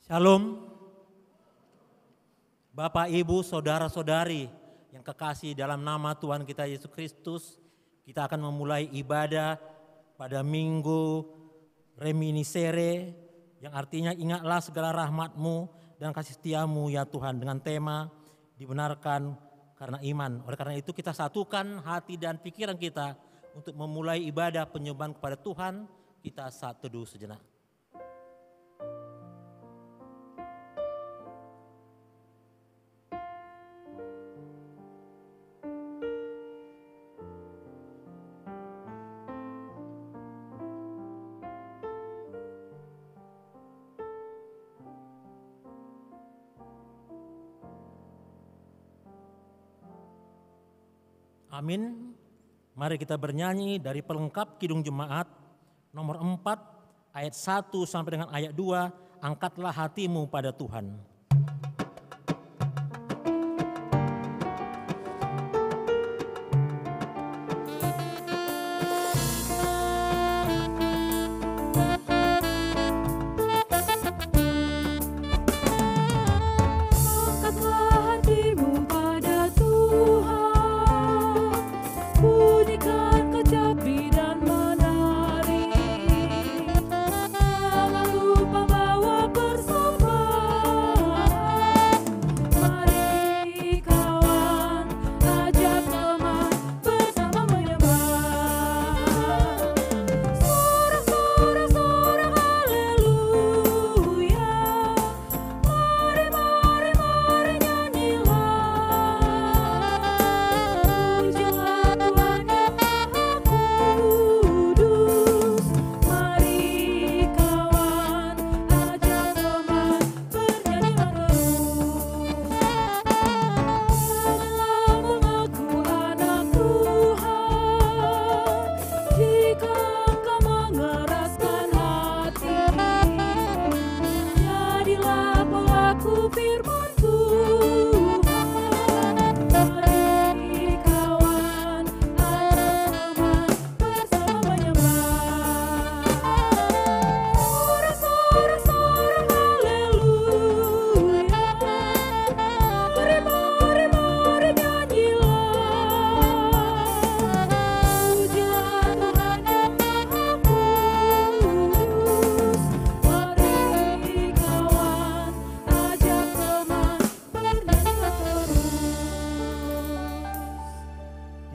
Shalom, Bapak, Ibu, Saudara-saudari yang kekasih dalam nama Tuhan kita Yesus Kristus. Kita akan memulai ibadah pada minggu Reminiscere, yang artinya ingatlah segala rahmat-Mu dan kasih setia-Mu ya Tuhan, dengan tema dibenarkan karena iman. Oleh karena itu kita satukan hati dan pikiran kita untuk memulai ibadah penyembahan kepada Tuhan. Kita saat teduh sejenak. Amin. Mari kita bernyanyi dari pelengkap Kidung Jemaat nomor 4 ayat 1 sampai dengan ayat 2. Angkatlah hatimu pada Tuhan.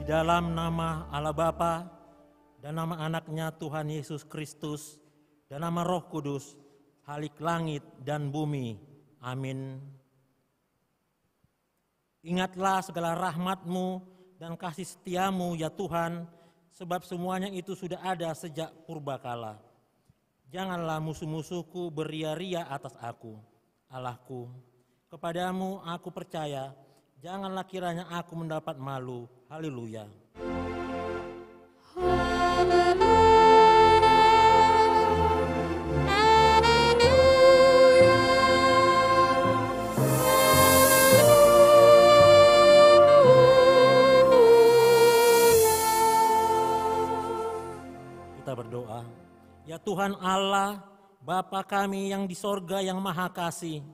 Dalam nama Allah Bapa dan nama anaknya Tuhan Yesus Kristus dan nama Roh Kudus, halik langit dan bumi. Amin. Ingatlah segala rahmat-Mu dan kasih setia-Mu ya Tuhan, sebab semuanya itu sudah ada sejak purbakala. Janganlah musuh-musuhku beria-ria atas aku, Allahku. Kepadamu aku percaya, janganlah kiranya aku mendapat malu. Haleluya. Kita berdoa. Ya Tuhan Allah, Bapa kami yang di sorga yang maha kasih,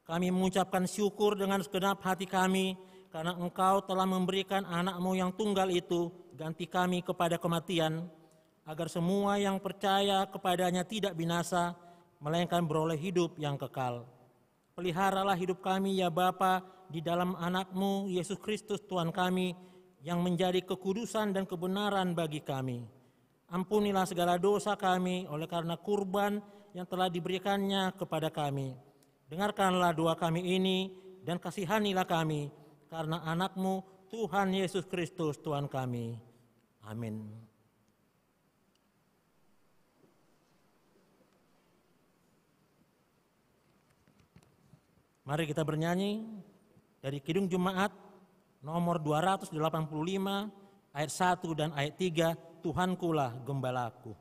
kami mengucapkan syukur dengan segenap hati kami karena Engkau telah memberikan anak-Mu yang tunggal itu ganti kami kepada kematian, agar semua yang percaya kepadanya tidak binasa, melainkan beroleh hidup yang kekal. Peliharalah hidup kami ya Bapa di dalam anak-Mu Yesus Kristus Tuhan kami, yang menjadi kekudusan dan kebenaran bagi kami. Ampunilah segala dosa kami oleh karena kurban yang telah diberikannya kepada kami. Dengarkanlah doa kami ini dan kasihanilah kami, karena anak-Mu Tuhan Yesus Kristus Tuhan kami. Amin. Mari kita bernyanyi dari Kidung Jemaat nomor 285 ayat 1 dan ayat 3, Tuhankulah gembalaku.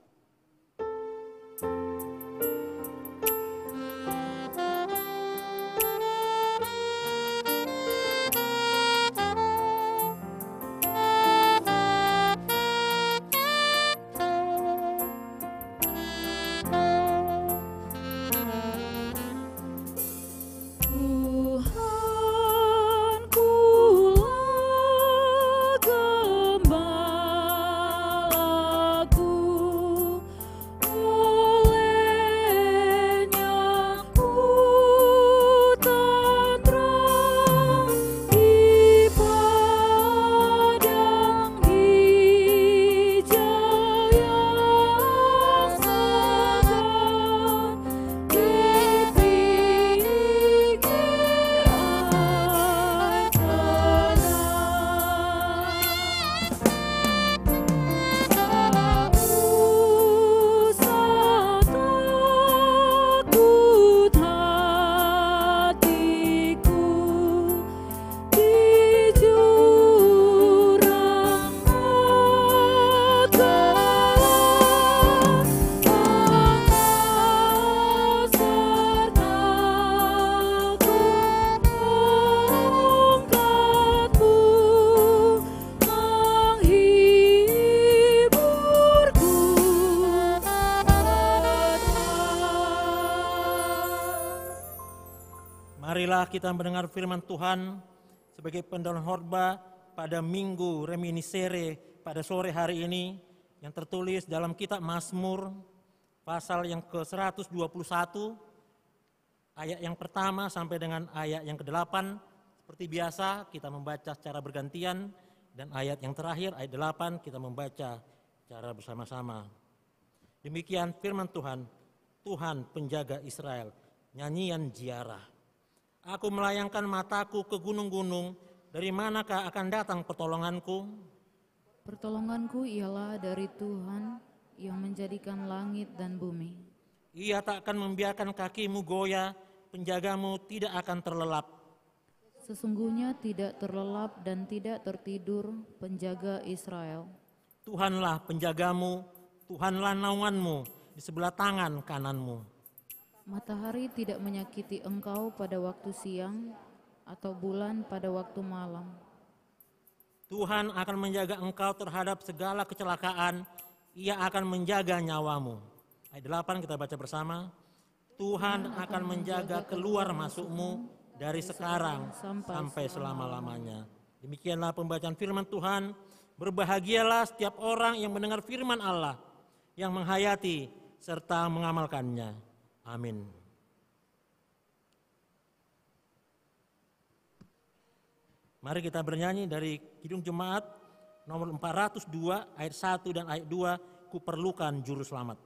Marilah kita mendengar firman Tuhan sebagai pendahuluan khotbah pada Minggu Reminiscere pada sore hari ini yang tertulis dalam kitab Mazmur pasal yang ke-121 ayat yang pertama sampai dengan ayat yang ke-8. Seperti biasa kita membaca secara bergantian dan ayat yang terakhir ayat 8 kita membaca secara bersama-sama. Demikian firman Tuhan, Tuhan penjaga Israel, nyanyian ziarah. Aku melayangkan mataku ke gunung-gunung, dari manakah akan datang pertolonganku? Pertolonganku ialah dari Tuhan yang menjadikan langit dan bumi. Ia tak akan membiarkan kakimu goyah, penjagamu tidak akan terlelap. Sesungguhnya tidak terlelap dan tidak tertidur penjaga Israel. Tuhanlah penjagamu, Tuhanlah naunganmu di sebelah tangan kananmu. Matahari tidak menyakiti engkau pada waktu siang, atau bulan pada waktu malam. Tuhan akan menjaga engkau terhadap segala kecelakaan, Ia akan menjaga nyawamu. Ayat 8 kita baca bersama. Tuhan akan menjaga keluar masukmu dari sekarang sampai selama-lamanya. Demikianlah pembacaan firman Tuhan. Berbahagialah setiap orang yang mendengar firman Allah, yang menghayati serta mengamalkannya. Amin. Mari kita bernyanyi dari Kidung Jemaat nomor 402 ayat 1 dan ayat 2, Kuperlukan Juru Selamat.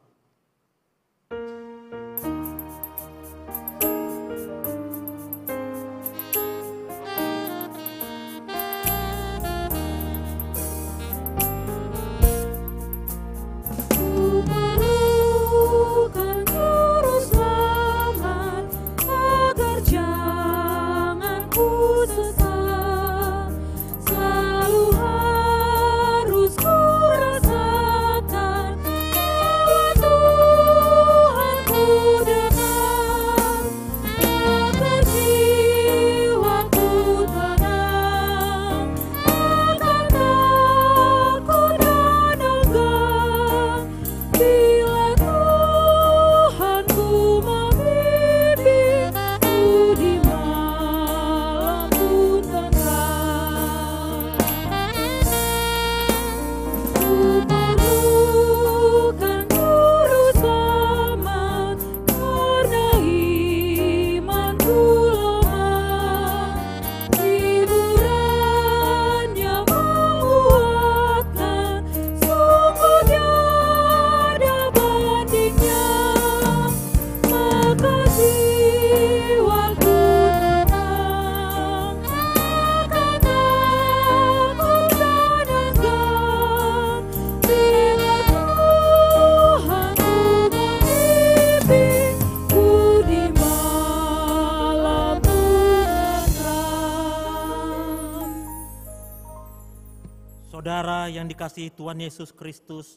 Saudara yang dikasihi Tuhan Yesus Kristus,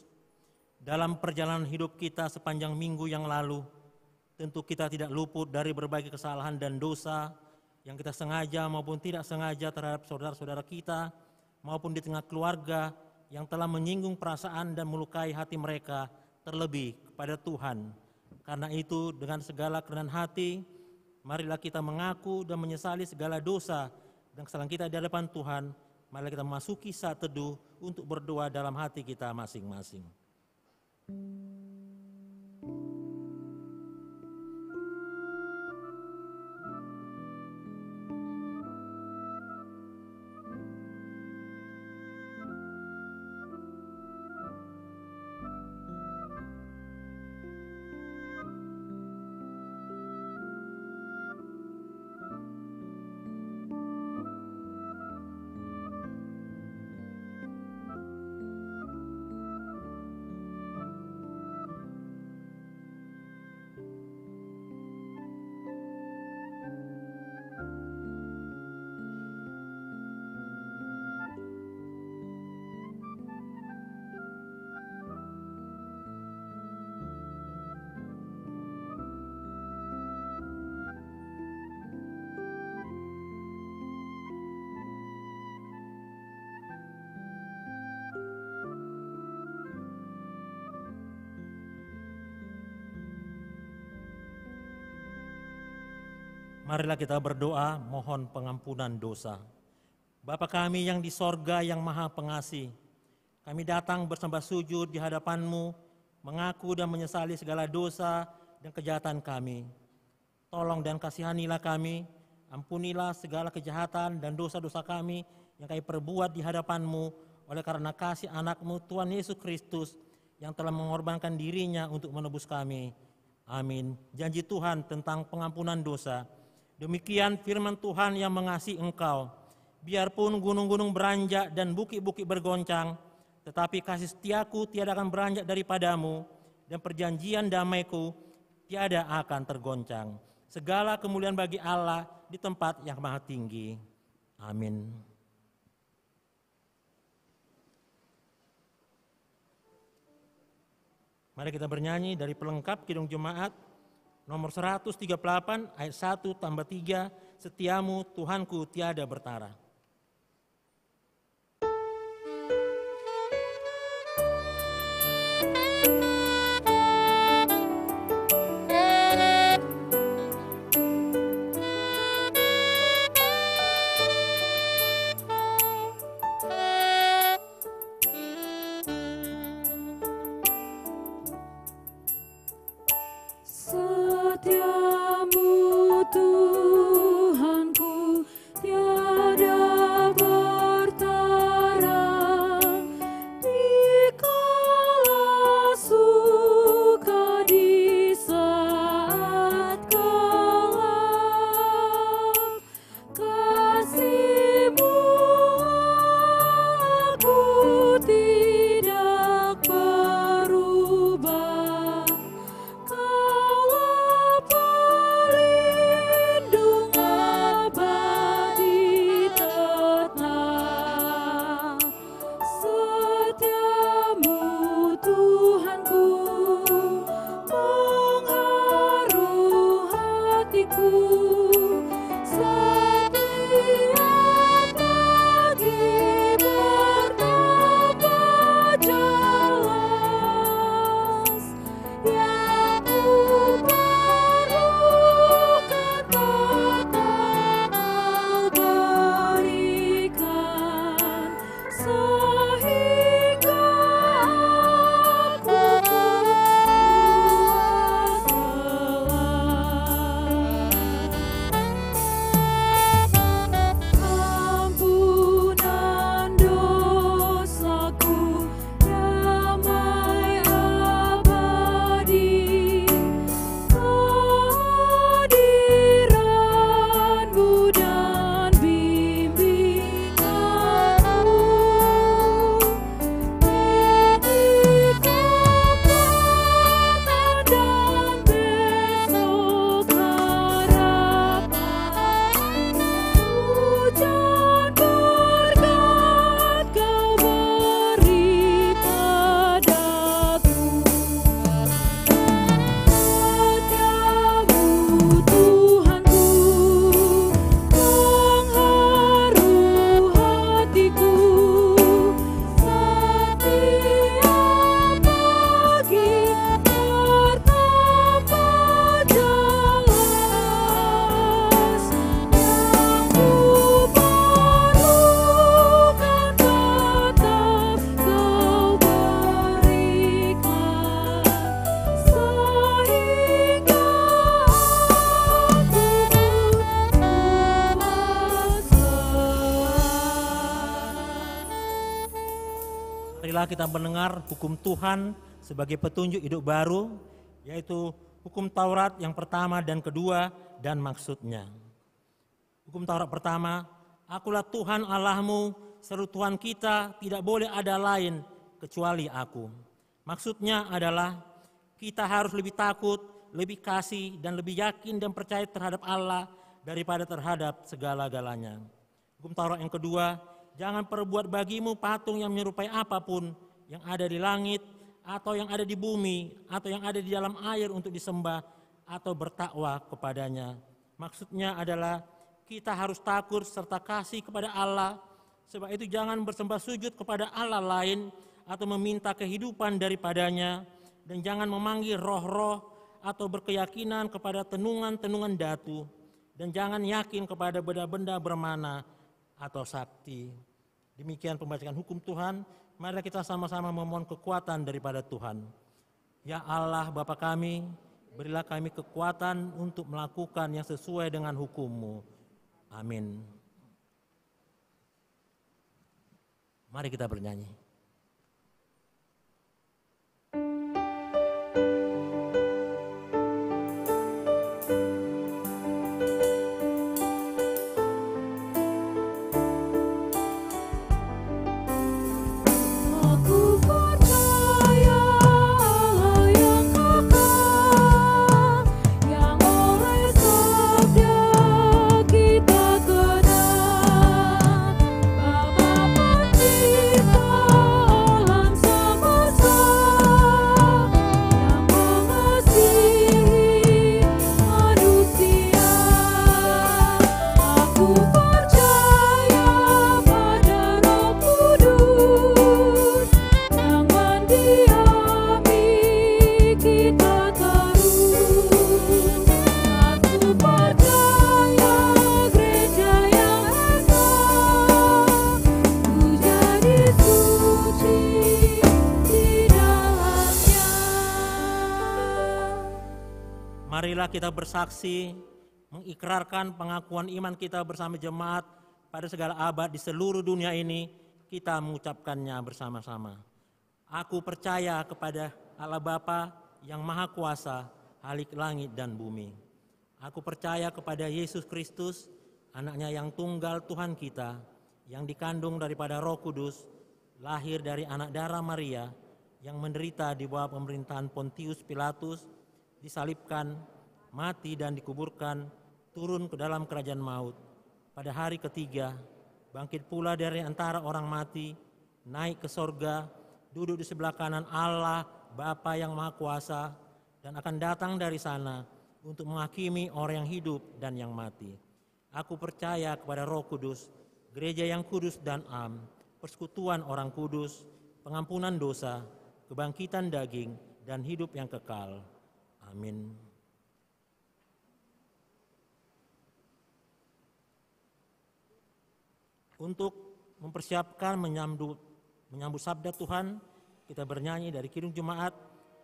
dalam perjalanan hidup kita sepanjang minggu yang lalu, tentu kita tidak luput dari berbagai kesalahan dan dosa yang kita sengaja maupun tidak sengaja terhadap saudara-saudara kita, maupun di tengah keluarga yang telah menyinggung perasaan dan melukai hati mereka, terlebih kepada Tuhan. Karena itu dengan segala kerendahan hati, marilah kita mengaku dan menyesali segala dosa dan kesalahan kita di hadapan Tuhan. Marilah kita memasuki saat teduh untuk berdoa dalam hati kita masing-masing. Marilah kita berdoa mohon pengampunan dosa. Bapa kami yang di sorga yang maha pengasih, kami datang bersembah sujud di hadapan-Mu, mengaku dan menyesali segala dosa dan kejahatan kami. Tolong dan kasihanilah kami, ampunilah segala kejahatan dan dosa-dosa kami yang kami perbuat di hadapan-Mu oleh karena kasih anak-Mu Tuhan Yesus Kristus yang telah mengorbankan dirinya untuk menebus kami. Amin. Janji Tuhan tentang pengampunan dosa. Demikian firman Tuhan yang mengasihi engkau. Biarpun gunung-gunung beranjak dan bukit-bukit bergoncang, tetapi kasih setiaku tiada akan beranjak daripadamu, dan perjanjian damaiku tiada akan tergoncang. Segala kemuliaan bagi Allah di tempat yang maha tinggi. Amin. Mari kita bernyanyi dari pelengkap Kidung Jemaat nomor 138 ayat 1 tambah 3, setiamu Tuhanku tiada bertara. Tuhanku tiada marilah kita mendengar hukum Tuhan sebagai petunjuk hidup baru, yaitu hukum Taurat yang pertama dan kedua dan maksudnya. Hukum Taurat pertama, akulah Tuhan Allahmu, seru Tuhan kita, tidak boleh ada lain kecuali aku. Maksudnya adalah kita harus lebih takut, lebih kasih, dan lebih yakin dan percaya terhadap Allah daripada terhadap segala-galanya. Hukum Taurat yang kedua, jangan perbuat bagimu patung yang menyerupai apapun yang ada di langit, atau yang ada di bumi, atau yang ada di dalam air untuk disembah, atau bertakwa kepadanya. Maksudnya adalah kita harus takut serta kasih kepada Allah, sebab itu jangan bersembah sujud kepada Allah lain, atau meminta kehidupan daripadanya, dan jangan memanggil roh-roh atau berkeyakinan kepada tenungan-tenungan datu. dan jangan yakin kepada benda-benda bermana atau sakti. Demikian pembacaan hukum Tuhan. Mari kita sama-sama memohon kekuatan daripada Tuhan. Ya Allah Bapa kami, berilah kami kekuatan untuk melakukan yang sesuai dengan hukum-Mu. Amin. Mari kita bernyanyi. Marilah kita bersaksi, mengikrarkan pengakuan iman kita bersama jemaat pada segala abad di seluruh dunia ini, kita mengucapkannya bersama-sama. Aku percaya kepada Allah Bapa yang Maha Kuasa, Halik langit dan bumi. Aku percaya kepada Yesus Kristus, anaknya yang tunggal Tuhan kita, yang dikandung daripada Roh Kudus, lahir dari anak darah Maria, yang menderita di bawah pemerintahan Pontius Pilatus, disalibkan, mati dan dikuburkan, turun ke dalam kerajaan maut. Pada hari ketiga, bangkit pula dari antara orang mati, naik ke sorga, duduk di sebelah kanan Allah, Bapa yang Maha Kuasa, dan akan datang dari sana untuk menghakimi orang yang hidup dan yang mati. Aku percaya kepada Roh Kudus, gereja yang kudus dan am, persekutuan orang kudus, pengampunan dosa, kebangkitan daging, dan hidup yang kekal. Amin. Untuk mempersiapkan menyambut sabda Tuhan, kita bernyanyi dari Kidung Jemaat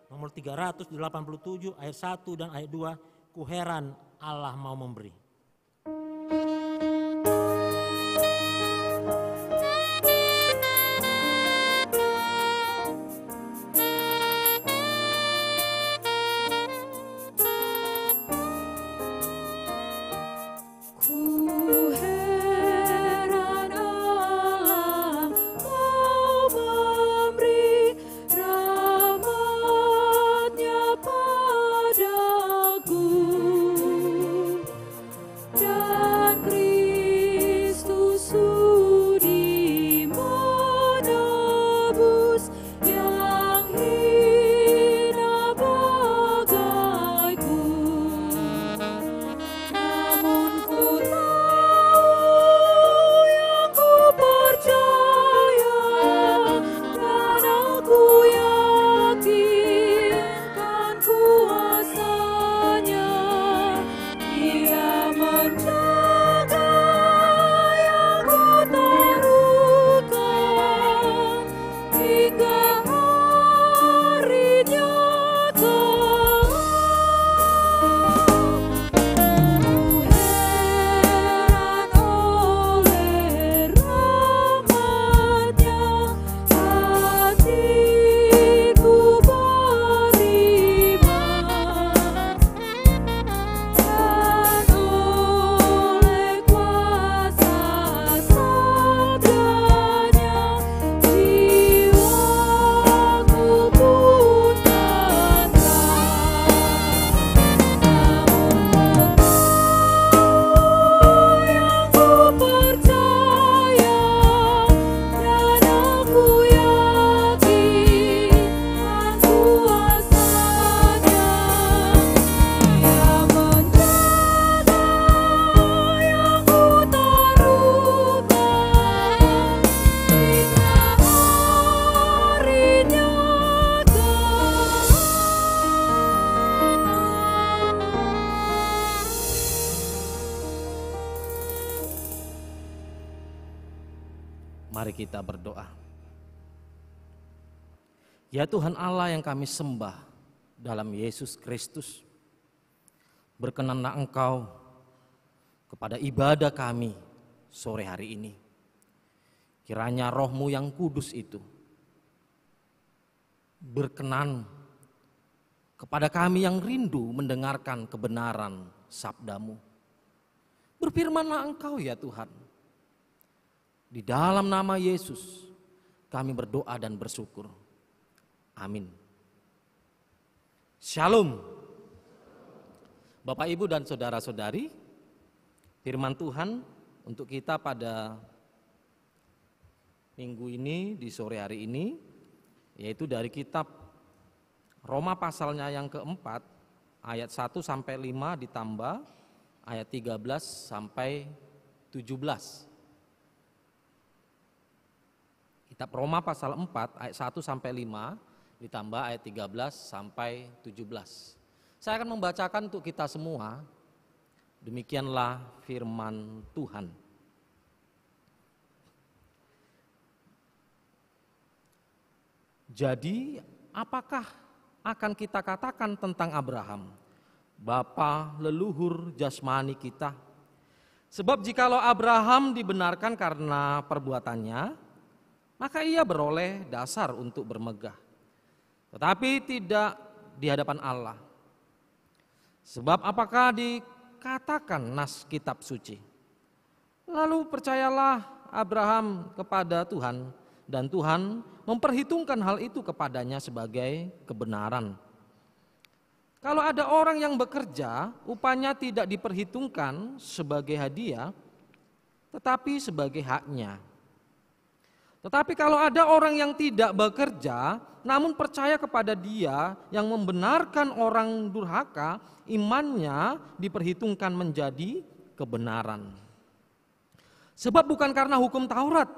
nomor 387 ayat 1 dan ayat 2, Ku heran Allah mau memberi. Dan Kristus Mari kita berdoa. Ya Tuhan Allah yang kami sembah dalam Yesus Kristus, berkenanlah Engkau kepada ibadah kami sore hari ini. Kiranya Roh-Mu yang kudus itu berkenan kepada kami yang rindu mendengarkan kebenaran sabda-Mu. Berfirmanlah Engkau ya Tuhan. Di dalam nama Yesus kami berdoa dan bersyukur. Amin. Shalom. Bapak, Ibu, dan saudara-saudari, firman Tuhan untuk kita pada minggu ini, di sore hari ini, yaitu dari kitab Roma pasalnya yang keempat, ayat 1 sampai 5 ditambah ayat 13 sampai 17. Kitab Roma pasal 4 ayat 1 sampai 5 ditambah ayat 13 sampai 17. Saya akan membacakan untuk kita semua. Demikianlah firman Tuhan. Jadi, apakah akan kita katakan tentang Abraham, bapa leluhur jasmani kita? Sebab jikalau Abraham dibenarkan karena perbuatannya, maka ia beroleh dasar untuk bermegah. Tetapi tidak di hadapan Allah. Sebab apakah dikatakan nas kitab suci? Lalu percayalah Abraham kepada Tuhan, dan Tuhan memperhitungkan hal itu kepadanya sebagai kebenaran. Kalau ada orang yang bekerja, upahnya tidak diperhitungkan sebagai hadiah, tetapi sebagai haknya. Tetapi kalau ada orang yang tidak bekerja, namun percaya kepada Dia yang membenarkan orang durhaka, imannya diperhitungkan menjadi kebenaran. Sebab bukan karena hukum Taurat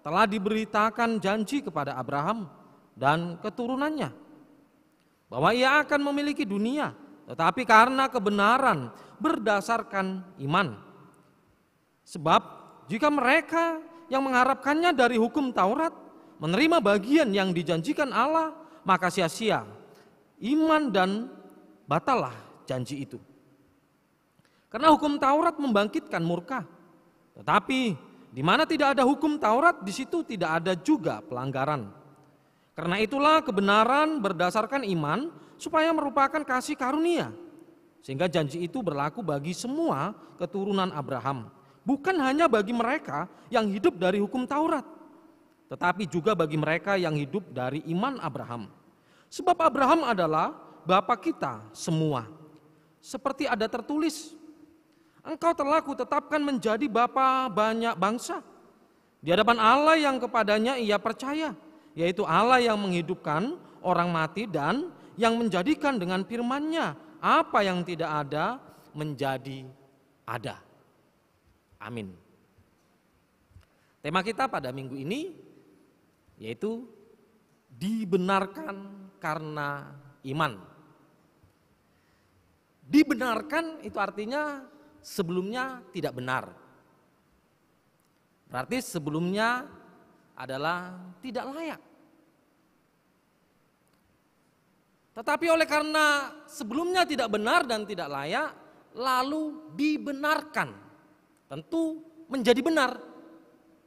telah diberitakan janji kepada Abraham dan keturunannya bahwa ia akan memiliki dunia, tetapi karena kebenaran berdasarkan iman. Sebab jika mereka yang mengharapkannya dari hukum Taurat menerima bagian yang dijanjikan Allah, maka sia-sia iman dan batallah janji itu. Karena hukum Taurat membangkitkan murka, tetapi di mana tidak ada hukum Taurat, di situ tidak ada juga pelanggaran. Karena itulah kebenaran berdasarkan iman supaya merupakan kasih karunia, sehingga janji itu berlaku bagi semua keturunan Abraham. Bukan hanya bagi mereka yang hidup dari hukum Taurat, tetapi juga bagi mereka yang hidup dari iman Abraham. Sebab Abraham adalah bapa kita semua. Seperti ada tertulis, engkau telah kutetapkan menjadi bapa banyak bangsa di hadapan Allah yang kepadanya ia percaya, yaitu Allah yang menghidupkan orang mati dan yang menjadikan dengan firman-Nya apa yang tidak ada menjadi ada. Amin. Tema kita pada minggu ini yaitu dibenarkan karena iman. Dibenarkan itu artinya sebelumnya tidak benar. Berarti sebelumnya adalah tidak layak. Tetapi oleh karena sebelumnya tidak benar dan tidak layak, lalu dibenarkan. Tentu menjadi benar,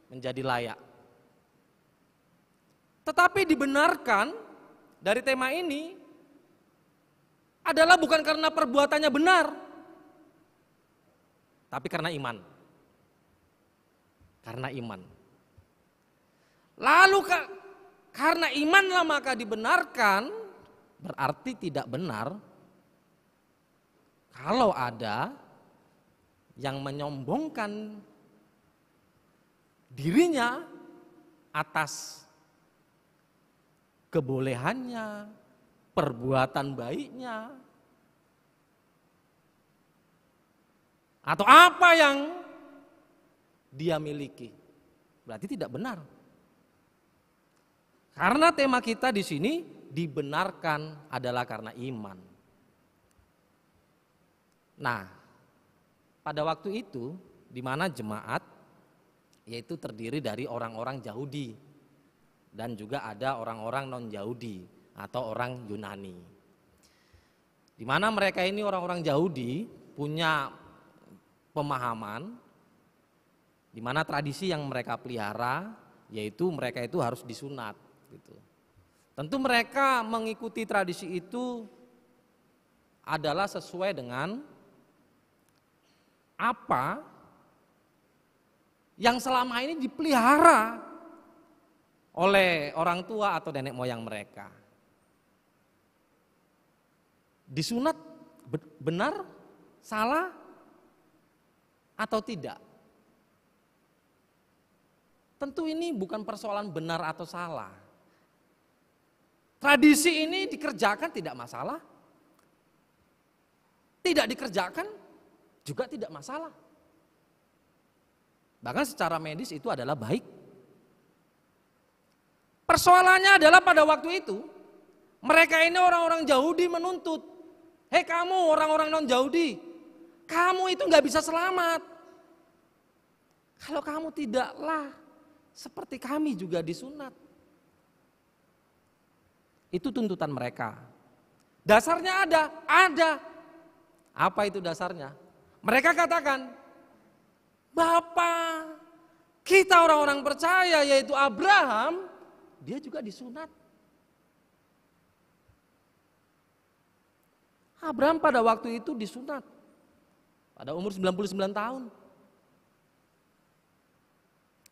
menjadi layak. Tetapi dibenarkan dari tema ini adalah bukan karena perbuatannya benar, tapi karena iman. Karena iman. Lalu karena imanlah maka dibenarkan, berarti tidak benar kalau ada yang menyombongkan dirinya atas kebolehannya, perbuatan baiknya, atau apa yang dia miliki. Berarti tidak benar. Karena tema kita di sini dibenarkan adalah karena iman. Nah, pada waktu itu di mana jemaat yaitu terdiri dari orang-orang Yahudi dan juga ada orang-orang non-Yahudi atau orang Yunani. Di mana mereka ini orang-orang Yahudi punya pemahaman di mana tradisi yang mereka pelihara yaitu mereka itu harus disunat gitu. Tentu mereka mengikuti tradisi itu adalah sesuai dengan apa yang selama ini dipelihara oleh orang tua atau nenek moyang mereka. Disunat benar, salah, atau tidak? Tentu ini bukan persoalan benar atau salah. Tradisi ini dikerjakan tidak masalah. Tidak dikerjakan juga tidak masalah. Bahkan secara medis itu adalah baik. Persoalannya adalah pada waktu itu mereka ini orang-orang Yahudi menuntut, hei kamu orang-orang non-Yahudi, kamu itu gak bisa selamat. Kalau kamu tidaklah seperti kami juga disunat. Itu tuntutan mereka. Dasarnya ada. Apa itu dasarnya? Mereka katakan, Bapak, kita orang-orang percaya yaitu Abraham, dia juga disunat. Abraham pada waktu itu disunat pada umur 99 tahun.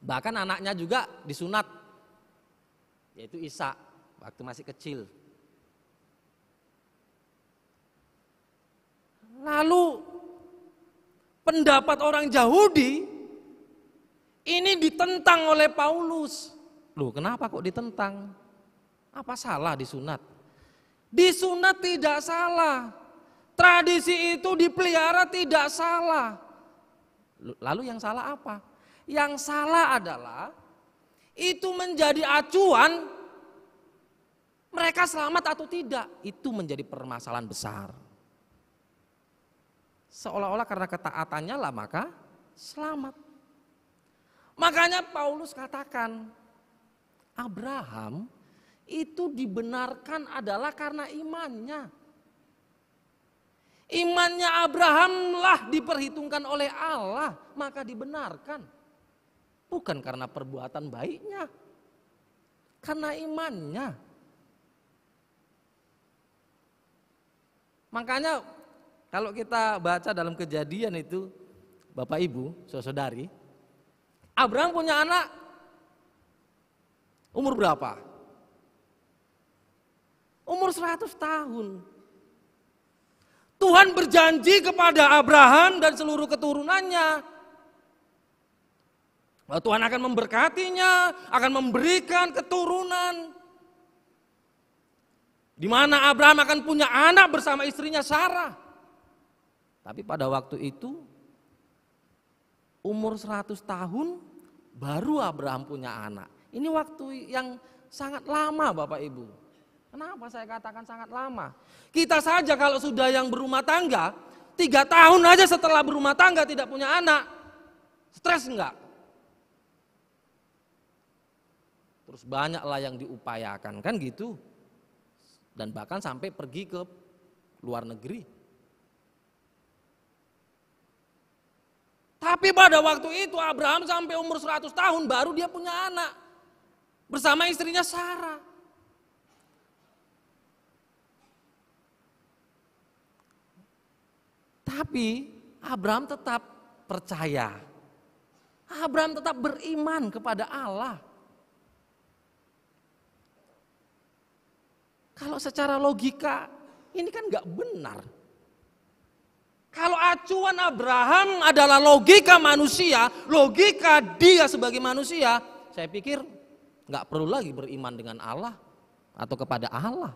Bahkan anaknya juga disunat, yaitu Ishak waktu masih kecil. Lalu pendapat orang Yahudi ini ditentang oleh Paulus. Loh, kenapa kok ditentang? Apa salah disunat? Disunat tidak salah. Tradisi itu dipelihara tidak salah. Lalu yang salah apa? Yang salah adalah itu menjadi acuan mereka selamat atau tidak. Itu menjadi permasalahan besar. Seolah-olah karena ketaatannya lah maka selamat. Makanya Paulus katakan Abraham itu dibenarkan adalah karena imannya. Imannya Abrahamlah diperhitungkan oleh Allah maka dibenarkan. Bukan karena perbuatan baiknya, karena imannya. Makanya kalau kita baca dalam Kejadian itu, Bapak Ibu, saudari, Abraham punya anak umur berapa? Umur 100 tahun. Tuhan berjanji kepada Abraham dan seluruh keturunannya bahwa Tuhan akan memberkatinya, akan memberikan keturunan. Di mana Abraham akan punya anak bersama istrinya Sarah. Tapi pada waktu itu umur 100 tahun baru Abraham punya anak. Ini waktu yang sangat lama Bapak Ibu. Kenapa saya katakan sangat lama? Kita saja kalau sudah yang berumah tangga, 3 tahun aja setelah berumah tangga tidak punya anak, stres enggak? Terus banyaklah yang diupayakan kan gitu. Dan bahkan sampai pergi ke luar negeri. Tapi pada waktu itu Abraham sampai umur 100 tahun baru dia punya anak bersama istrinya Sarah. Tapi Abraham tetap percaya. Abraham tetap beriman kepada Allah. Kalau secara logika ini kan gak benar. Kalau acuan Abraham adalah logika manusia, logika dia sebagai manusia, saya pikir gak perlu lagi beriman dengan Allah atau kepada Allah.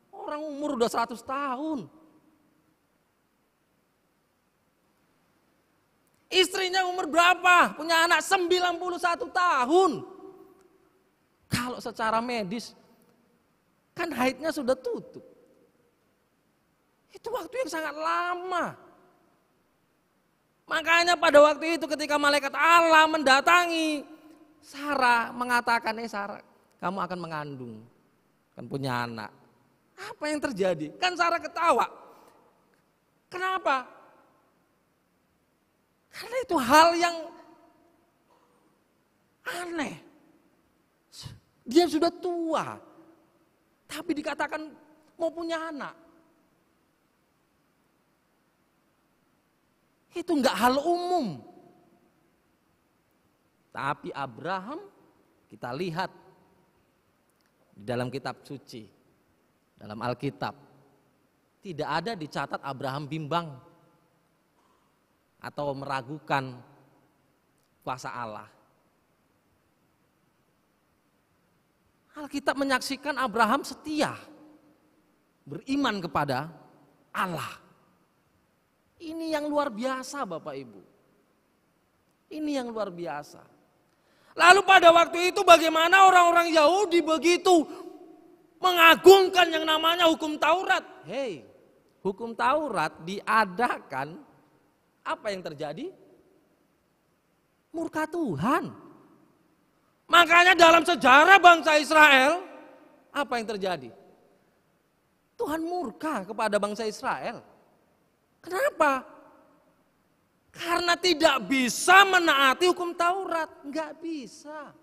Orang umur udah 100 tahun. Istrinya umur berapa? Punya anak 91 tahun. Kalau secara medis kan haidnya sudah tutup. Itu waktu yang sangat lama. Makanya pada waktu itu ketika malaikat Allah mendatangi Sarah, mengatakan, Sarah, kamu akan mengandung, akan punya anak. Apa yang terjadi? Kan Sarah ketawa. Kenapa? Karena itu hal yang aneh. Dia sudah tua, tapi dikatakan mau punya anak. Itu enggak hal umum. Tapi Abraham, kita lihat di dalam kitab suci, dalam Alkitab, tidak ada dicatat Abraham bimbang atau meragukan kuasa Allah. Alkitab menyaksikan Abraham setia, beriman kepada Allah. Ini yang luar biasa Bapak Ibu. Ini yang luar biasa. Lalu pada waktu itu bagaimana orang-orang Yahudi begitu mengagungkan yang namanya hukum Taurat. Hei, hukum Taurat diadakan, apa yang terjadi? Murka Tuhan. Makanya dalam sejarah bangsa Israel, apa yang terjadi? Tuhan murka kepada bangsa Israel. Kenapa? Karena tidak bisa menaati hukum Taurat, nggak bisa.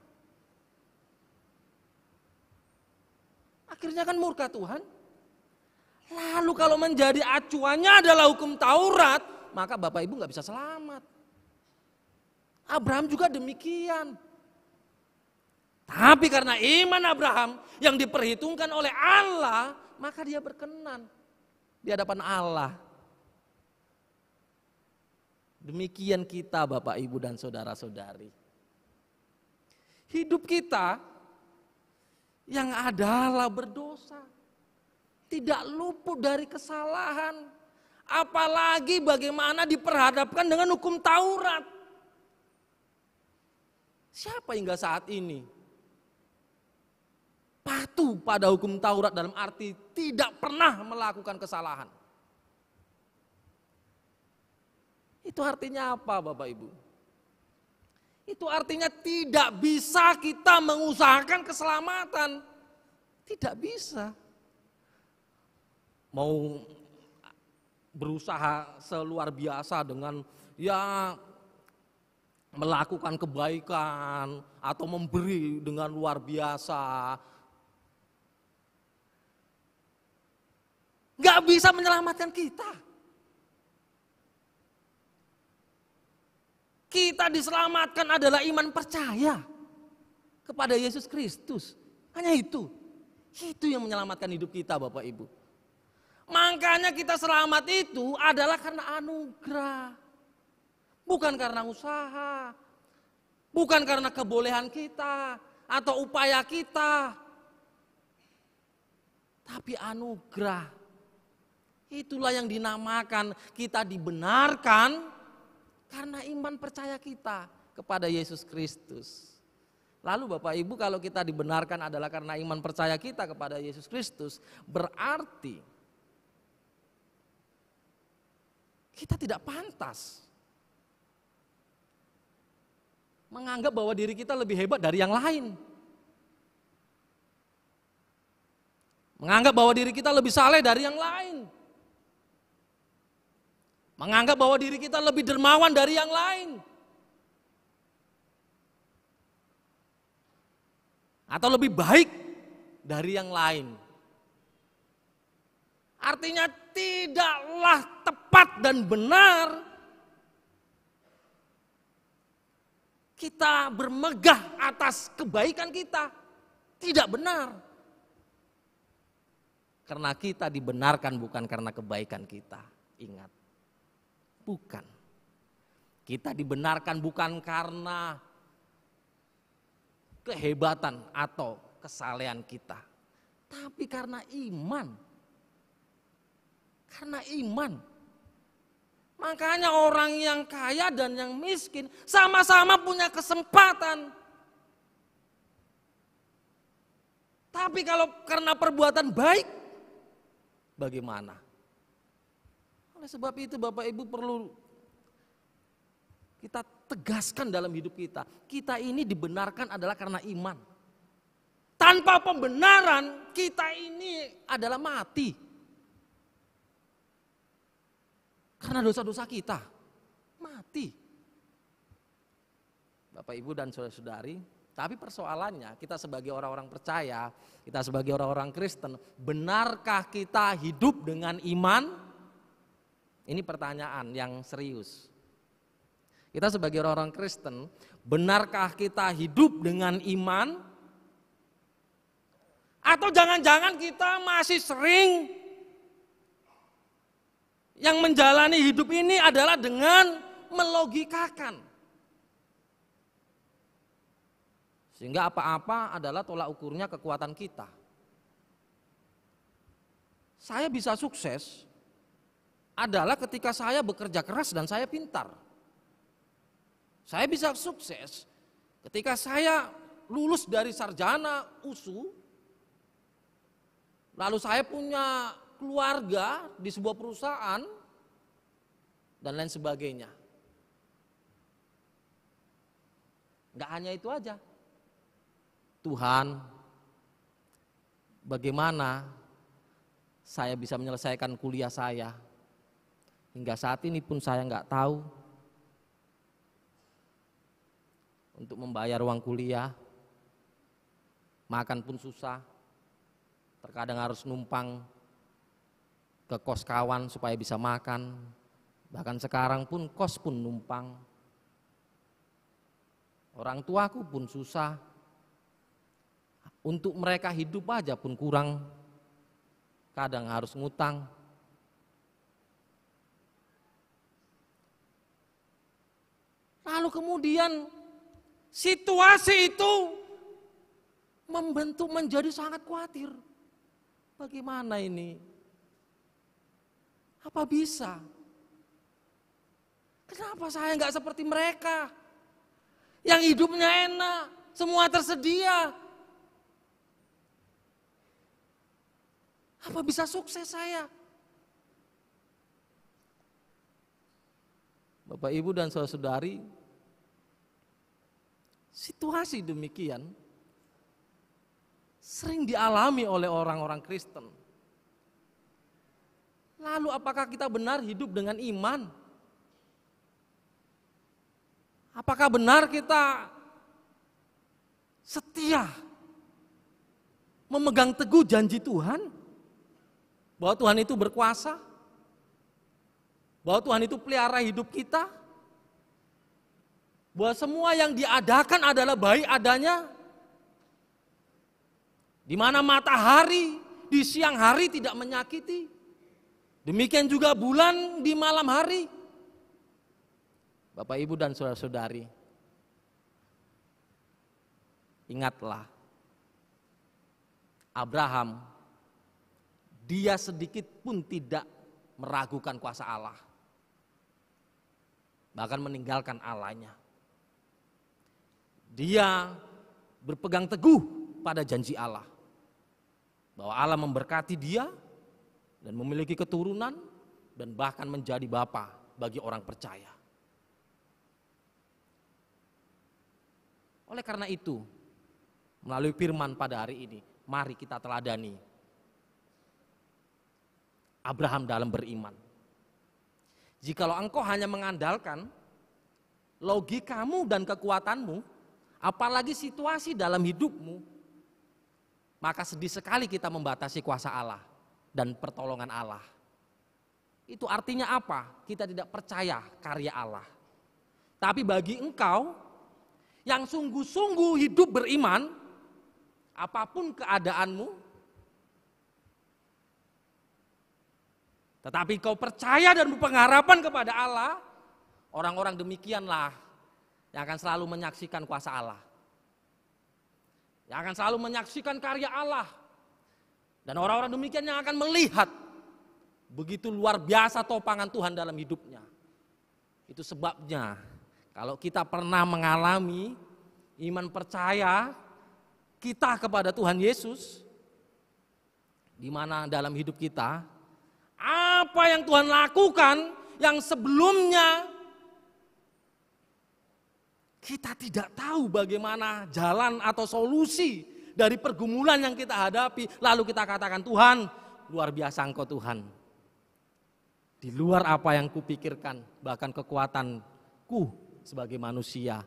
Akhirnya kan murka Tuhan. Lalu kalau menjadi acuannya adalah hukum Taurat, maka Bapak Ibu nggak bisa selamat. Abraham juga demikian. Tapi karena iman Abraham yang diperhitungkan oleh Allah, maka dia berkenan di hadapan Allah. Demikian kita Bapak Ibu dan saudara-saudari. Hidup kita yang adalah berdosa, tidak luput dari kesalahan. Apalagi bagaimana diperhadapkan dengan hukum Taurat. Siapa hingga saat ini patuh pada hukum Taurat dalam arti tidak pernah melakukan kesalahan? Itu artinya apa Bapak Ibu? Itu artinya tidak bisa kita mengusahakan keselamatan. Tidak bisa. Mau berusaha seluar biasa dengan melakukan kebaikan atau memberi dengan luar biasa, nggak bisa menyelamatkan kita. Kita diselamatkan adalah iman percaya kepada Yesus Kristus. Hanya itu. Itu yang menyelamatkan hidup kita Bapak Ibu. Makanya kita selamat itu adalah karena anugerah. Bukan karena usaha. Bukan karena kebolehan kita atau upaya kita. Tapi anugerah. Itulah yang dinamakan kita dibenarkan karena iman percaya kita kepada Yesus Kristus. Lalu Bapak Ibu, kalau kita dibenarkan adalah karena iman percaya kita kepada Yesus Kristus, berarti kita tidak pantas menganggap bahwa diri kita lebih hebat dari yang lain. Menganggap bahwa diri kita lebih saleh dari yang lain. Menganggap bahwa diri kita lebih dermawan dari yang lain. Atau lebih baik dari yang lain. Artinya tidaklah tepat dan benar kita bermegah atas kebaikan kita. Tidak benar. Karena kita dibenarkan bukan karena kebaikan kita. Ingat. Bukan. Kita dibenarkan bukan karena kehebatan atau kesalehan kita. Tapi karena iman. Karena iman. Makanya orang yang kaya dan yang miskin sama-sama punya kesempatan. Tapi kalau karena perbuatan baik, bagaimana? Oleh sebab itu Bapak Ibu perlu kita tegaskan dalam hidup kita. Kita ini dibenarkan adalah karena iman. Tanpa pembenaran kita ini adalah mati. Karena dosa-dosa kita mati. Bapak, Ibu, dan saudara-saudari, tapi persoalannya kita sebagai orang-orang percaya, kita sebagai orang-orang Kristen, benarkah kita hidup dengan iman? Ini pertanyaan yang serius. Kita sebagai orang-orang Kristen, benarkah kita hidup dengan iman? Atau jangan-jangan kita masih sering yang menjalani hidup ini adalah dengan melogikakan. Sehingga apa-apa adalah tolak ukurnya kekuatan kita. Saya bisa sukses adalah ketika saya bekerja keras dan saya pintar. Saya bisa sukses ketika saya lulus dari sarjana USU, lalu saya punya keluarga di sebuah perusahaan, dan lain sebagainya. Enggak hanya itu aja. Tuhan, bagaimana saya bisa menyelesaikan kuliah saya? Hingga saat ini pun saya enggak tahu. Untuk membayar uang kuliah, makan pun susah. Terkadang harus numpang ke kos kawan supaya bisa makan. Bahkan sekarang pun kos pun numpang. Orang tuaku pun susah. Untuk mereka hidup aja pun kurang. Kadang harus ngutang. Lalu kemudian situasi itu membentuk menjadi sangat khawatir. Bagaimana ini? Apa bisa? Kenapa saya enggak seperti mereka? Yang hidupnya enak, semua tersedia. Apa bisa sukses saya? Bapak, Ibu, dan saudara-saudari, situasi demikian sering dialami oleh orang-orang Kristen. Lalu apakah kita benar hidup dengan iman? Apakah benar kita setia memegang teguh janji Tuhan? Bahwa Tuhan itu berkuasa? Bahwa Tuhan itu pelihara hidup kita? Bahwa semua yang diadakan adalah baik adanya? Di mana matahari di siang hari tidak menyakiti? Demikian juga bulan di malam hari. Bapak, Ibu, dan saudara-saudari, ingatlah, Abraham, dia sedikit pun tidak meragukan kuasa Allah. Bahkan meninggalkan Allahnya. Dia berpegang teguh pada janji Allah. Bahwa Allah memberkati dia dan memiliki keturunan dan bahkan menjadi bapa bagi orang percaya. Oleh karena itu, melalui firman pada hari ini, mari kita teladani Abraham dalam beriman. Jikalau engkau hanya mengandalkan logikamu dan kekuatanmu, apalagi situasi dalam hidupmu, maka sedih sekali kita membatasi kuasa Allah dan pertolongan Allah. Itu artinya apa? Kita tidak percaya karya Allah. Tapi bagi engkau yang sungguh-sungguh hidup beriman, apapun keadaanmu, tetapi kau percaya dan berpengharapan kepada Allah, orang-orang demikianlah yang akan selalu menyaksikan kuasa Allah. Yang akan selalu menyaksikan karya Allah. Dan orang-orang demikian yang akan melihat begitu luar biasa topangan Tuhan dalam hidupnya. Itu sebabnya kalau kita pernah mengalami iman percaya kita kepada Tuhan Yesus, di mana dalam hidup kita, apa yang Tuhan lakukan yang sebelumnya kita tidak tahu bagaimana jalan atau solusi dari pergumulan yang kita hadapi. Lalu kita katakan, Tuhan, luar biasa Engkau Tuhan. Di luar apa yang kupikirkan, bahkan kekuatanku sebagai manusia.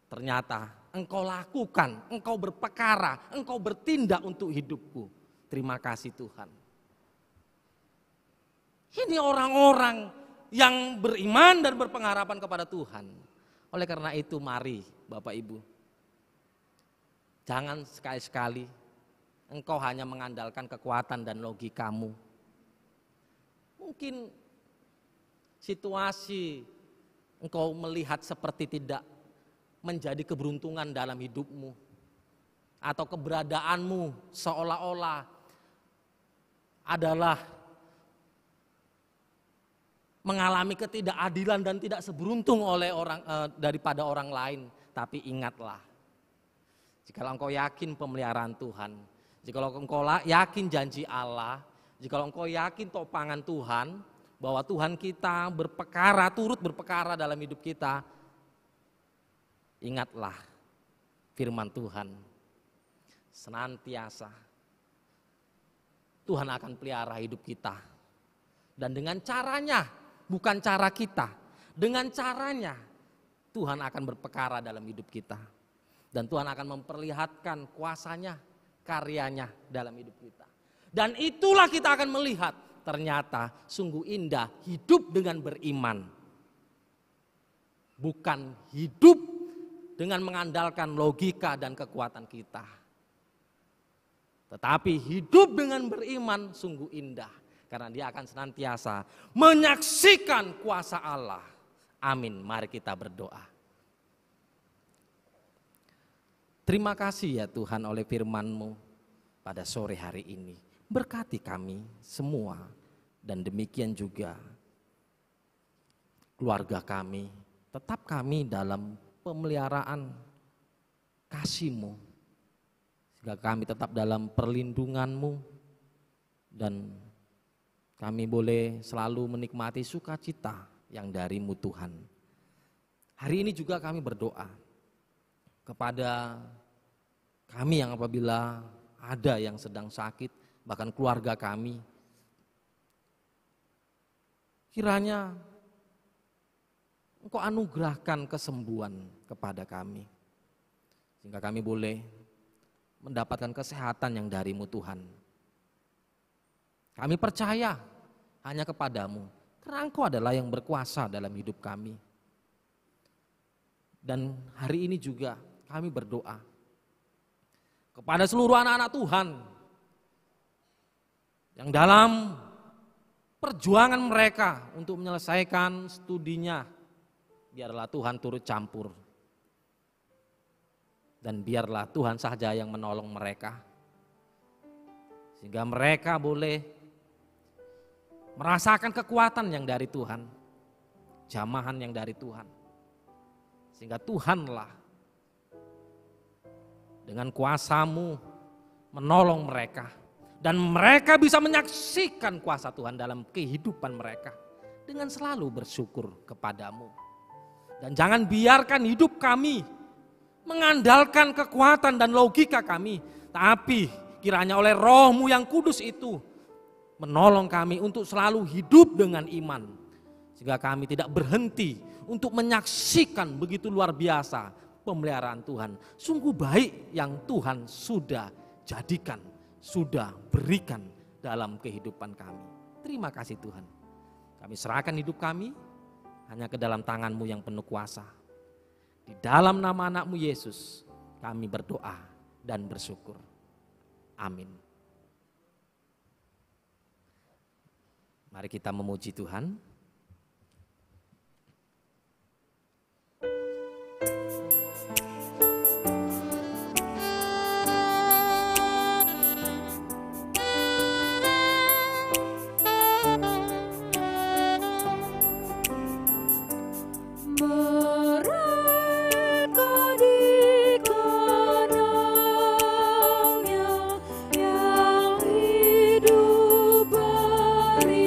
Ternyata Engkau lakukan, Engkau berperkara, Engkau bertindak untuk hidupku. Terima kasih Tuhan. Ini orang-orang yang beriman dan berpengharapan kepada Tuhan. Oleh karena itu mari Bapak Ibu, jangan sekali-sekali engkau hanya mengandalkan kekuatan dan logikamu. Mungkin situasi engkau melihat seperti tidak menjadi keberuntungan dalam hidupmu. Atau keberadaanmu seolah-olah adalah mengalami ketidakadilan dan tidak seberuntung oleh daripada orang lain. Tapi ingatlah, jikalau engkau yakin pemeliharaan Tuhan, jikalau engkau yakin janji Allah, jikalau engkau yakin topangan Tuhan, bahwa Tuhan kita berperkara, turut berperkara dalam hidup kita, ingatlah firman Tuhan, senantiasa Tuhan akan pelihara hidup kita. Dan dengan caranya, bukan cara kita, dengan caranya Tuhan akan berperkara dalam hidup kita. Dan Tuhan akan memperlihatkan kuasanya, karyanya dalam hidup kita. Dan itulah kita akan melihat, ternyata sungguh indah hidup dengan beriman. Bukan hidup dengan mengandalkan logika dan kekuatan kita. Tetapi hidup dengan beriman sungguh indah. Karena dia akan senantiasa menyaksikan kuasa Allah. Amin. Mari kita berdoa. Terima kasih ya Tuhan oleh firman-Mu pada sore hari ini. Berkati kami semua dan demikian juga keluarga kami. Tetap kami dalam pemeliharaan kasih-Mu. Sehingga kami tetap dalam perlindungan-Mu dan kami boleh selalu menikmati sukacita yang dari-Mu Tuhan. Hari ini juga kami berdoa kepada kami yang apabila ada yang sedang sakit, bahkan keluarga kami. Kiranya Engkau anugerahkan kesembuhan kepada kami. Sehingga kami boleh mendapatkan kesehatan yang dari-Mu Tuhan. Kami percaya hanya kepada-Mu, karena Engkau adalah yang berkuasa dalam hidup kami. Dan hari ini juga kami berdoa kepada seluruh anak-anak Tuhan yang dalam perjuangan mereka untuk menyelesaikan studinya, biarlah Tuhan turut campur. Dan biarlah Tuhan saja yang menolong mereka. Sehingga mereka boleh merasakan kekuatan yang dari Tuhan, jamahan yang dari Tuhan. Sehingga Tuhanlah dengan kuasa-Mu menolong mereka. Dan mereka bisa menyaksikan kuasa Tuhan dalam kehidupan mereka. Dengan selalu bersyukur kepada-Mu. Dan jangan biarkan hidup kami mengandalkan kekuatan dan logika kami. Tapi kiranya oleh Roh-Mu yang kudus itu menolong kami untuk selalu hidup dengan iman. Sehingga kami tidak berhenti untuk menyaksikan begitu luar biasa pemeliharaan Tuhan. Sungguh baik yang Tuhan sudah jadikan, sudah berikan dalam kehidupan kami. Terima kasih Tuhan. Kami serahkan hidup kami hanya ke dalam tangan-Mu yang penuh kuasa. Di dalam nama anak-Mu Yesus kami berdoa dan bersyukur. Amin. Mari kita memuji Tuhan. Yang hidup beriman.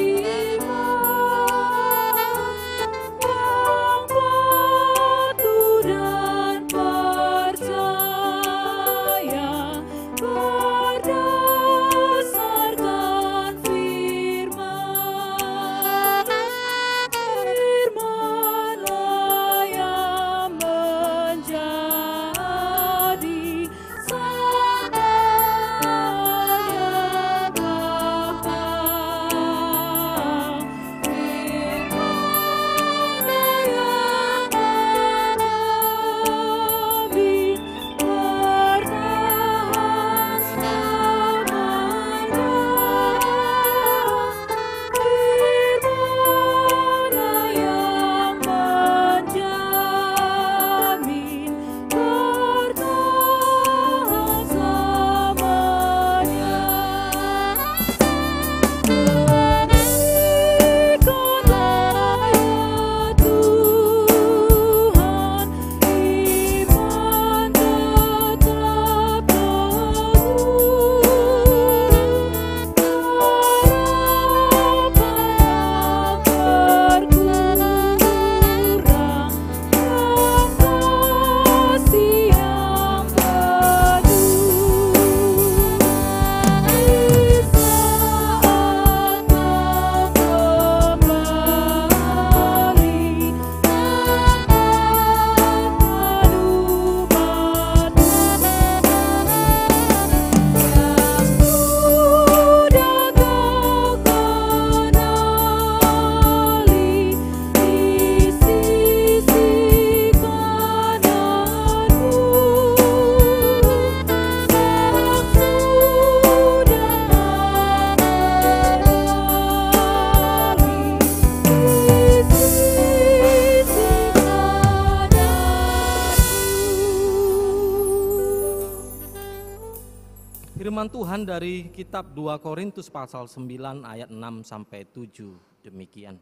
firman Tuhan dari kitab 2 Korintus pasal 9 ayat 6 sampai 7 demikian.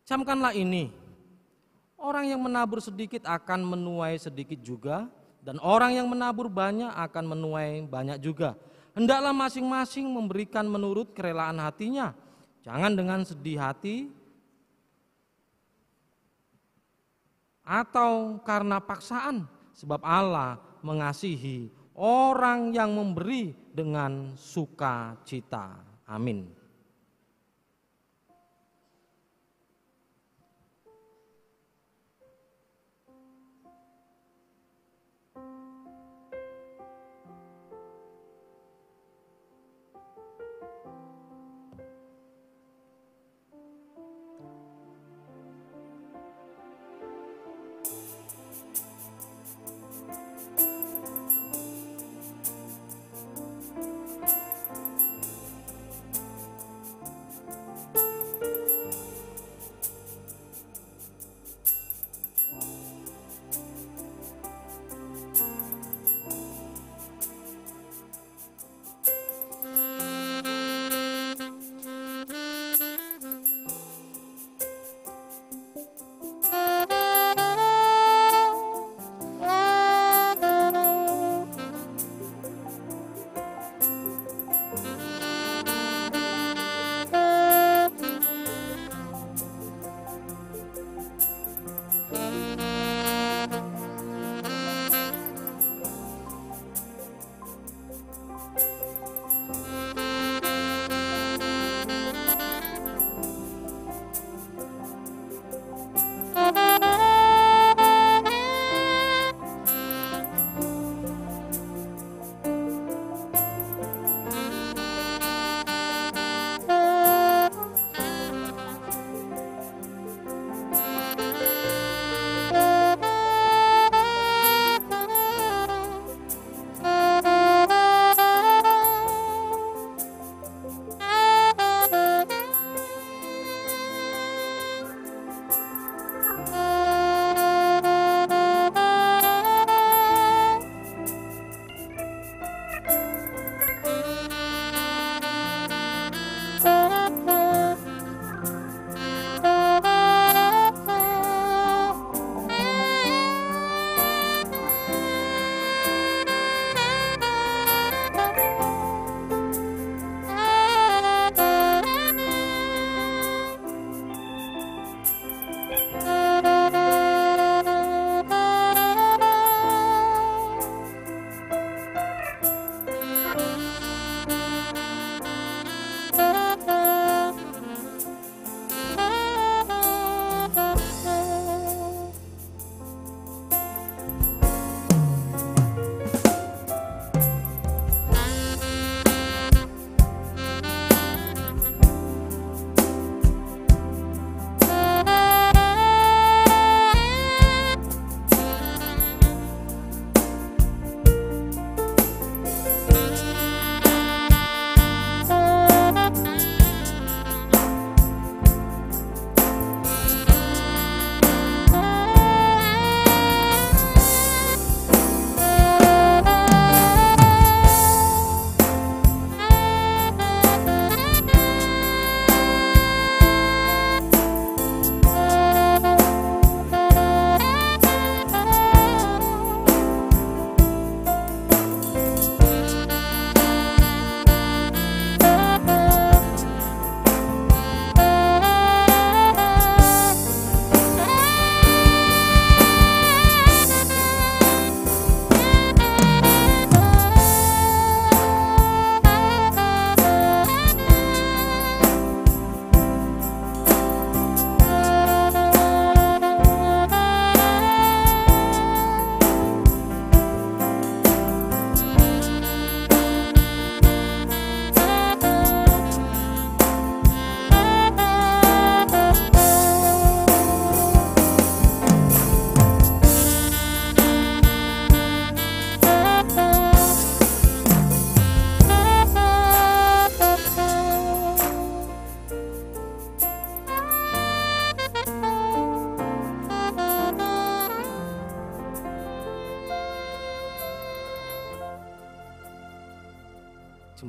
Camkanlah ini, orang yang menabur sedikit akan menuai sedikit juga, dan orang yang menabur banyak akan menuai banyak juga. Hendaklah masing-masing memberikan menurut kerelaan hatinya, jangan dengan sedih hati atau karena paksaan, sebab Allah mengasihi orang yang memberi dengan sukacita. Amin.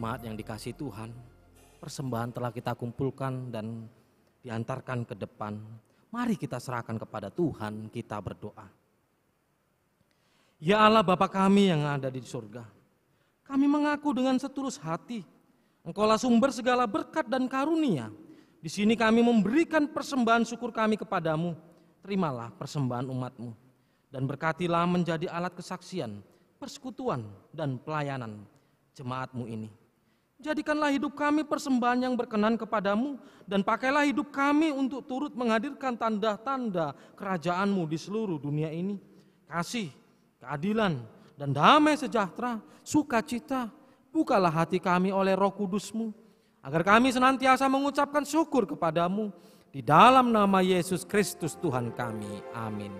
Jemaat yang dikasihi Tuhan, persembahan telah kita kumpulkan dan diantarkan ke depan. Mari kita serahkan kepada Tuhan, kita berdoa. Ya Allah Bapa kami yang ada di surga, kami mengaku dengan setulus hati, Engkaulah sumber segala berkat dan karunia. Di sini kami memberikan persembahan syukur kami kepadamu. Terimalah persembahan umat-Mu dan berkatilah menjadi alat kesaksian, persekutuan dan pelayanan jemaat-Mu ini. Jadikanlah hidup kami persembahan yang berkenan kepadamu dan pakailah hidup kami untuk turut menghadirkan tanda-tanda kerajaan-Mu di seluruh dunia ini. Kasih, keadilan, dan damai sejahtera, sukacita, bukalah hati kami oleh Roh Kudus-Mu, agar kami senantiasa mengucapkan syukur kepadamu, di dalam nama Yesus Kristus Tuhan kami. Amin.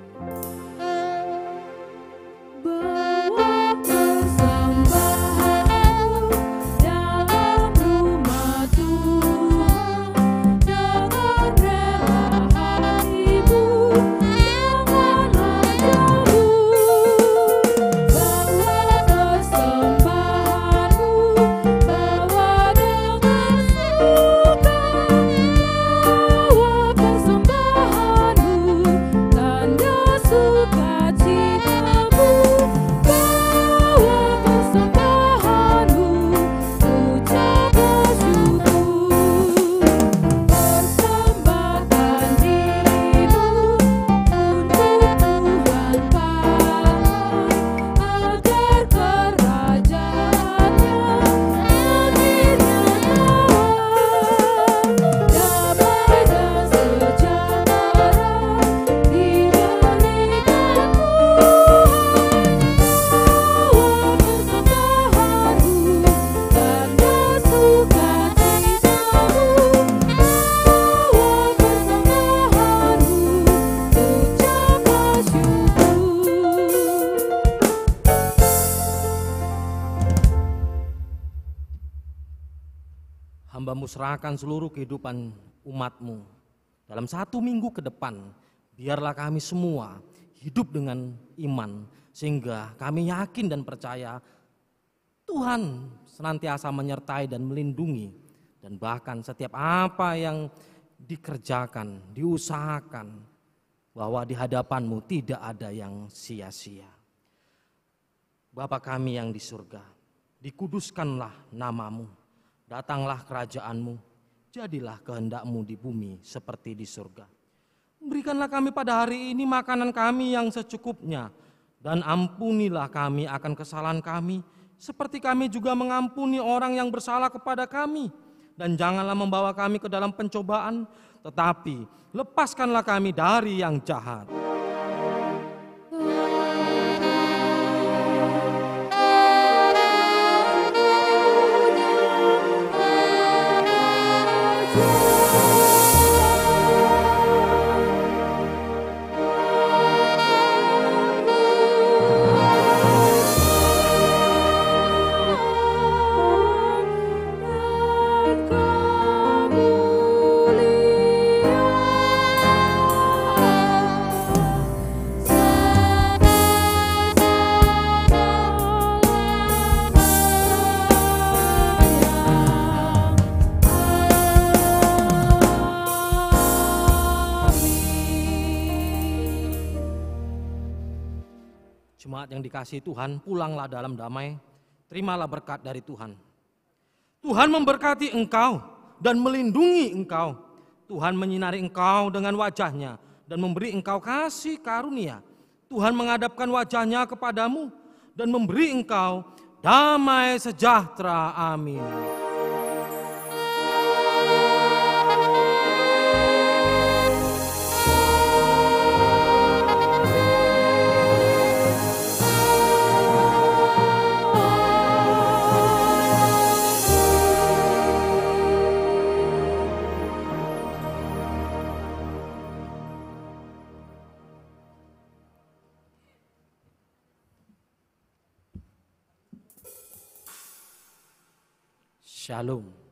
Bawa persembahanmu dalam rumah Tuhan, dengan rela hatimu, janganlah jauh. Bawa persembahanmu, bawa dengan suka, bawa persembahanmu, tanda sukacitamu. Bawa persembahanmu, ucap bersyukur. Persembahkan dirimu untuk Tuhan Bapa, agar kerajaannya akhirnya damai dan sejahtera diberikan persembahanmu, tanda sukacitamu. Bawa persembahanmu, ucap bersyukur. Hamba-Mu serahkan seluruh kehidupan umat-Mu. Dalam 1 minggu ke depan, biarlah kami semua hidup dengan iman, sehingga kami yakin dan percaya Tuhan senantiasa menyertai dan melindungi, dan bahkan setiap apa yang dikerjakan, diusahakan, bahwa di hadapan-Mu tidak ada yang sia-sia. Bapa kami yang di surga, dikuduskanlah nama-Mu, datanglah kerajaan-Mu, jadilah kehendak-Mu di bumi seperti di surga. Berikanlah kami pada hari ini makanan kami yang secukupnya, dan ampunilah kami akan kesalahan kami, seperti kami juga mengampuni orang yang bersalah kepada kami. Dan janganlah membawa kami ke dalam pencobaan, tetapi lepaskanlah kami dari yang jahat. Jemaat yang dikasihi Tuhan, pulanglah dalam damai, terimalah berkat dari Tuhan. Tuhan memberkati engkau dan melindungi engkau. Tuhan menyinari engkau dengan wajahnya dan memberi engkau kasih karunia. Tuhan menghadapkan wajahnya kepadamu dan memberi engkau damai sejahtera. Amin. Shalom.